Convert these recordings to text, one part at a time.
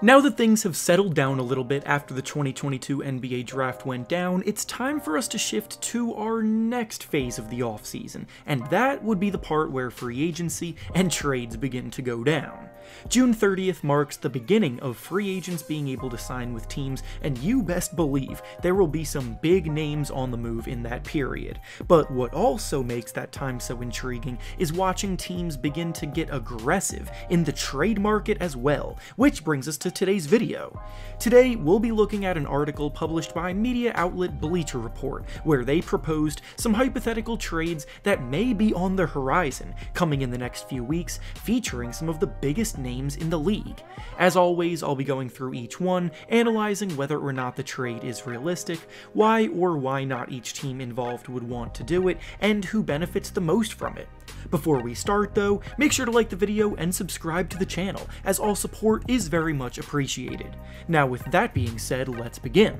Now that things have settled down a little bit after the 2022 NBA draft went down, it's time for us to shift to our next phase of the offseason, and that would be the part where free agency and trades begin to go down. June 30th marks the beginning of free agents being able to sign with teams, and you best believe there will be some big names on the move in that period. But what also makes that time so intriguing is watching teams begin to get aggressive in the trade market as well, which brings us to today's video. Today, we'll be looking at an article published by media outlet Bleacher Report, where they proposed some hypothetical trades that may be on the horizon coming in the next few weeks, featuring some of the biggest names in the league. As always, I'll be going through each one, analyzing whether or not the trade is realistic, why or why not each team involved would want to do it, and who benefits the most from it. Before we start though, make sure to like the video and subscribe to the channel, as all support is very much appreciated. Now with that being said, let's begin.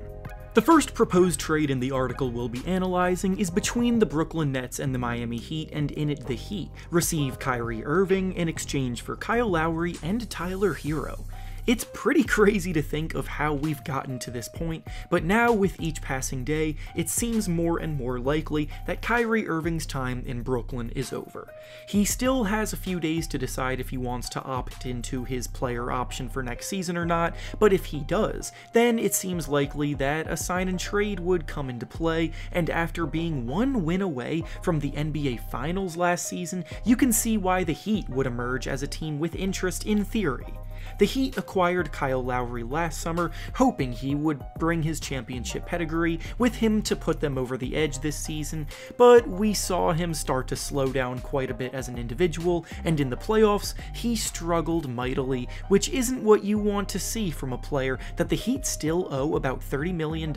The first proposed trade in the article we'll be analyzing is between the Brooklyn Nets and the Miami Heat, and in it the Heat receive Kyrie Irving in exchange for Kyle Lowry and Tyler Hero. It's pretty crazy to think of how we've gotten to this point, but now with each passing day, it seems more and more likely that Kyrie Irving's time in Brooklyn is over. He still has a few days to decide if he wants to opt into his player option for next season or not, but if he does, then it seems likely that a sign and trade would come into play, and after being one win away from the NBA Finals last season, you can see why the Heat would emerge as a team with interest in theory. The Heat acquired Kyle Lowry last summer, hoping he would bring his championship pedigree with him to put them over the edge this season, but we saw him start to slow down quite a bit as an individual, and in the playoffs, he struggled mightily, which isn't what you want to see from a player that the Heat still owe about $30 million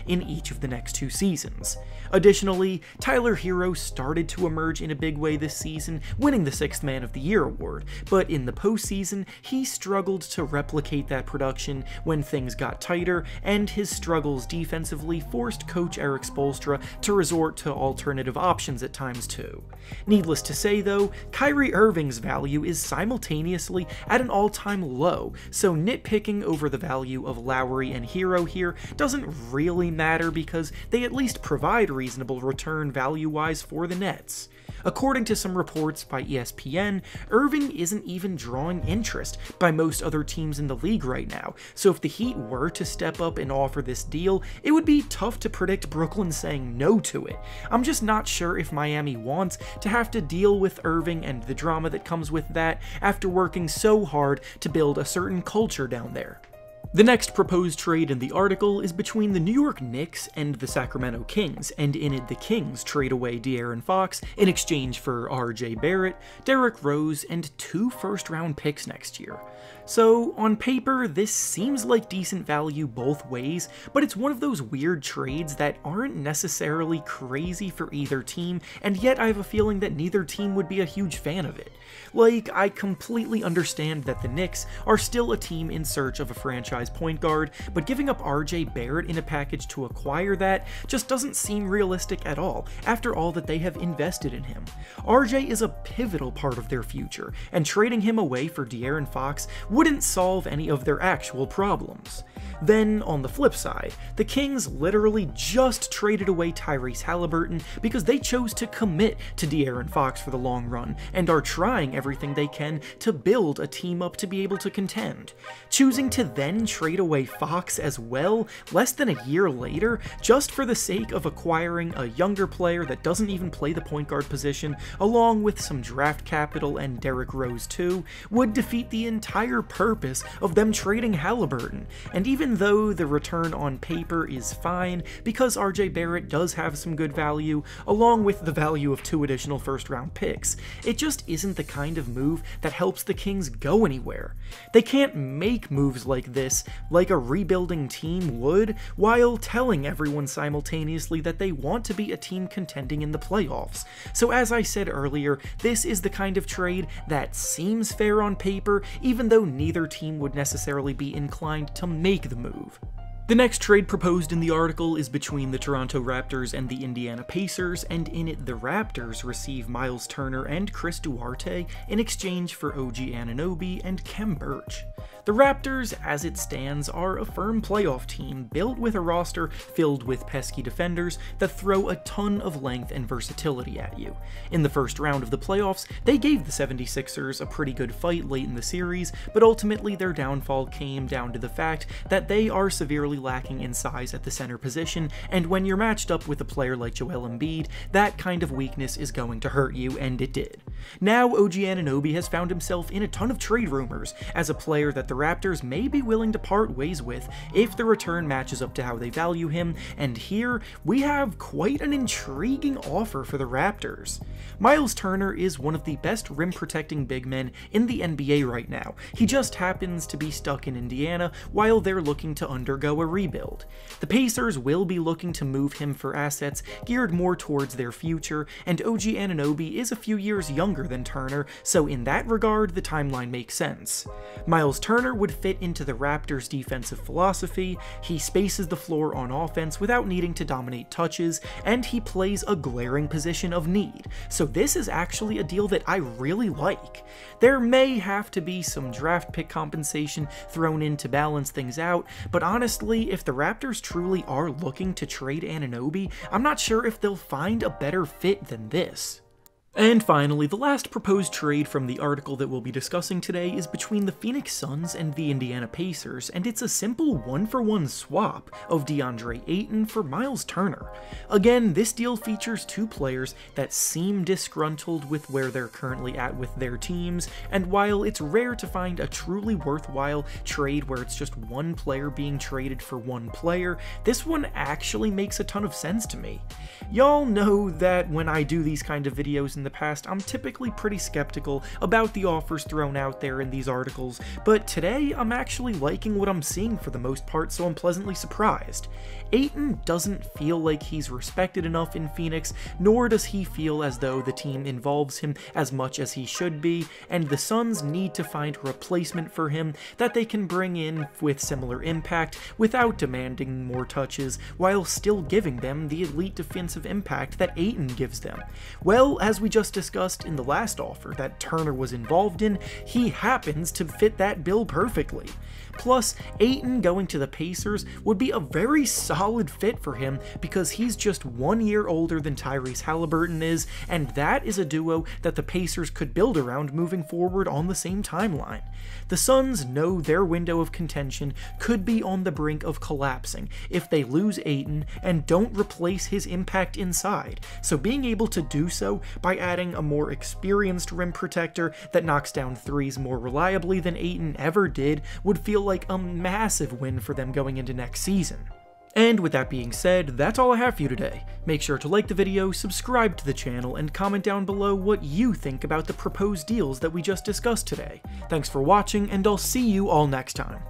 in each of the next 2 seasons. Additionally, Tyler Hero started to emerge in a big way this season, winning the 6th Man of the Year award, but in the postseason, he struggled to replicate that production when things got tighter, and his struggles defensively forced coach Erik Spoelstra to resort to alternative options at times too. Needless to say though, Kyrie Irving's value is simultaneously at an all-time low, so nitpicking over the value of Lowry and Hero here doesn't really matter because they at least provide reasonable return value-wise for the Nets. According to some reports by ESPN, Irving isn't even drawing interest by most other teams in the league right now, so if the Heat were to step up and offer this deal, it would be tough to predict Brooklyn saying no to it. I'm just not sure if Miami wants to have to deal with Irving and the drama that comes with that after working so hard to build a certain culture down there. The next proposed trade in the article is between the New York Knicks and the Sacramento Kings, and in it the Kings trade away De'Aaron Fox in exchange for RJ Barrett, Derrick Rose, and 2 first-round picks next year. So, on paper, this seems like decent value both ways, but it's one of those weird trades that aren't necessarily crazy for either team, and yet I have a feeling that neither team would be a huge fan of it. Like, I completely understand that the Knicks are still a team in search of a franchise point guard, but giving up RJ Barrett in a package to acquire that just doesn't seem realistic at all, after all that they have invested in him. RJ is a pivotal part of their future, and trading him away for De'Aaron Fox wouldn't solve any of their actual problems. Then, on the flip side, the Kings literally just traded away Tyrese Halliburton because they chose to commit to De'Aaron Fox for the long run, and are trying everything they can to build a team up to be able to contend. Choosing to then trade away Fox as well, less than a year later, just for the sake of acquiring a younger player that doesn't even play the point guard position, along with some draft capital and Derrick Rose too, would defeat the entire purpose of them trading Halliburton. And even though the return on paper is fine, because RJ Barrett does have some good value, along with the value of 2 additional first-round picks, it just isn't the kind of move that helps the Kings go anywhere. They can't make moves like this, like a rebuilding team would, while telling everyone simultaneously that they want to be a team contending in the playoffs. So as I said earlier, this is the kind of trade that seems fair on paper, even though neither team would necessarily be inclined to make the move. The next trade proposed in the article is between the Toronto Raptors and the Indiana Pacers, and in it the Raptors receive Miles Turner and Chris Duarte in exchange for OG Anunoby and Khem Birch. The Raptors, as it stands, are a firm playoff team built with a roster filled with pesky defenders that throw a ton of length and versatility at you. In the first round of the playoffs, they gave the 76ers a pretty good fight late in the series, but ultimately their downfall came down to the fact that they are severely lacking in size at the center position, and when you're matched up with a player like Joel Embiid, that kind of weakness is going to hurt you, and it did. Now OG Anunoby has found himself in a ton of trade rumors as a player that the Raptors may be willing to part ways with if the return matches up to how they value him, and here we have quite an intriguing offer for the Raptors. Miles Turner is one of the best rim-protecting big men in the NBA right now. He just happens to be stuck in Indiana while they're looking to undergo a rebuild. The Pacers will be looking to move him for assets geared more towards their future, and OG Anunoby is a few years younger than Turner, so in that regard the timeline makes sense. Miles Turner would fit into the Raptors' defensive philosophy. He spaces the floor on offense without needing to dominate touches, and he plays a glaring position of need, so this is actually a deal that I really like. There may have to be some draft pick compensation thrown in to balance things out, but honestly, if the Raptors truly are looking to trade Anunoby, I'm not sure if they'll find a better fit than this. And finally, the last proposed trade from the article that we'll be discussing today is between the Phoenix Suns and the Indiana Pacers, and it's a simple one-for-one swap of Deandre Ayton for Miles Turner. Again, this deal features two players that seem disgruntled with where they're currently at with their teams, and while it's rare to find a truly worthwhile trade where it's just one player being traded for one player, this one actually makes a ton of sense to me. Y'all know that when I do these kind of videos in the past, I'm typically pretty skeptical about the offers thrown out there in these articles, but today I'm actually liking what I'm seeing for the most part, so I'm pleasantly surprised. Ayton doesn't feel like he's respected enough in Phoenix, nor does he feel as though the team involves him as much as he should be, and the Suns need to find a replacement for him that they can bring in with similar impact without demanding more touches, while still giving them the elite defensive impact that Ayton gives them. Well, as we just discussed in the last offer that Turner was involved in, he happens to fit that bill perfectly. Plus, Ayton going to the Pacers would be a very solid fit for him because he's just 1 year older than Tyrese Halliburton is, and that is a duo that the Pacers could build around moving forward on the same timeline. The Suns know their window of contention could be on the brink of collapsing if they lose Ayton and don't replace his impact inside, so being able to do so by adding a more experienced rim protector that knocks down threes more reliably than Ayton ever did would feel like a massive win for them going into next season. And with that being said, that's all I have for you today. Make sure to like the video, subscribe to the channel, and comment down below what you think about the proposed deals that we just discussed today. Thanks for watching, and I'll see you all next time.